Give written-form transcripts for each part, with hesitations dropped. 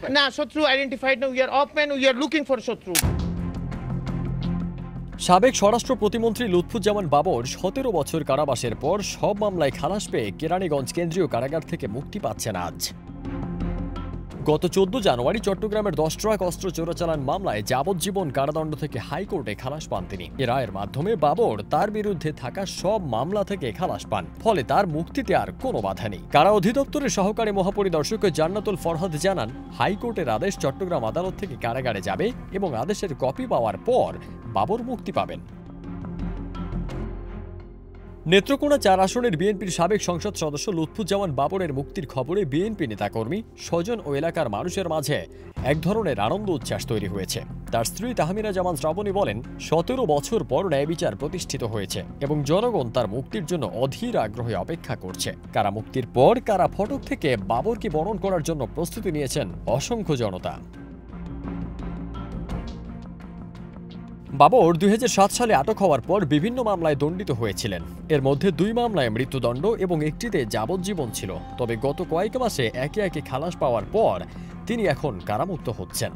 না, শত্রু আইডেন্টিফাইড না, we are open, we are looking for শত্রু। সাবেক স্বরাষ্ট্র প্রতিমন্ত্রী লুৎফুজ্জামান বাবর ১৭ বছর কারাবাসের পর সব মামলায় খালাস পেয়ে কেরানীগঞ্জ কেন্দ্রীয় কারাগার থেকে মুক্তি পাচ্ছেন আজ। গত ১৪ জানুয়ারি চট্টগ্রামের ১০ ট্রাক অস্ত্র চোরাচালান মামলায় যাবজ্জীবন কারাদণ্ড থেকে হাইকোর্টে খালাস পান তিনি। এ রায়ের মাধ্যমে বাবর তার বিরুদ্ধে থাকা সব মামলা থেকে খালাস পান, ফলে তার মুক্তিতে আর কোনো বাধা নেই। কারা অধিদপ্তরের সহকারী মহাপরিদর্শক জান্নাতুল ফরহাদ জানান, হাইকোর্টের আদেশ চট্টগ্রাম আদালত থেকে কারাগারে যাবে এবং আদেশের কপি পাওয়ার পর বাবর মুক্তি পাবেন। নেত্রকোনা ৪ আসনের বিএনপির সাবেক সংসদ সদস্য লুৎফুজ্জামান বাবরের মুক্তির খবরে বিএনপি নেতাকর্মী, স্বজন ও এলাকার মানুষের মাঝে এক ধরনের আনন্দ উচ্ছ্বাস তৈরি হয়েছে। তার স্ত্রী তাহমিনা জামান শ্রাবণী বলেন, ১৭ বছর পর ন্যায় বিচার প্রতিষ্ঠিত হয়েছে এবং জনগণ তার মুক্তির জন্য অধীর আগ্রহে অপেক্ষা করছে। কারা মুক্তির পর কারা ফটক থেকে বাবরকে বরণ করার জন্য প্রস্তুতি নিয়েছেন অসংখ্য জনতা। বাবর ২০০৭ সালে আটক হওয়ার পর বিভিন্ন মামলায় দণ্ডিত হয়েছিলেন। এর মধ্যে ২ মামলায় মৃত্যুদণ্ড এবং একটিতে যাবজ্জীবন ছিল। তবে গত কয়েক মাসে একে একে খালাস পাওয়ার পর তিনি এখন কারামুক্ত হচ্ছেন।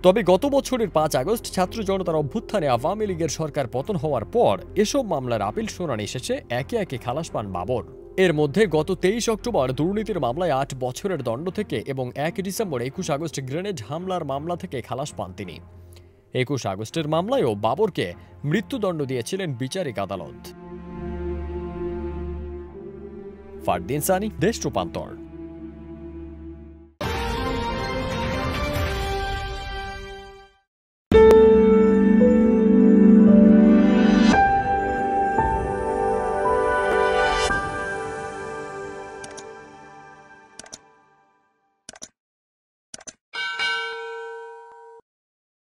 তবে গত বছরের ৫ আগস্ট ছাত্র জনতার অভ্যুত্থানে আওয়ামী লীগের সরকার পতন হওয়ার পর এসব মামলার আপিল শুনানি শেষে একে একে খালাস পান বাবর। এর মধ্যে গত ২৩ অক্টোবর দুর্নীতির মামলায় ৮ বছরের দণ্ড থেকে এবং ১ ডিসেম্বর ২১ আগস্ট গ্রেনেড হামলার মামলা থেকে খালাস পান তিনি। ২১ আগস্টের মামলায়ও বাবরকে মৃত্যুদণ্ড দিয়েছিলেন বিচারিক আদালত। ফারদিন সানি, দেশ রূপান্তর।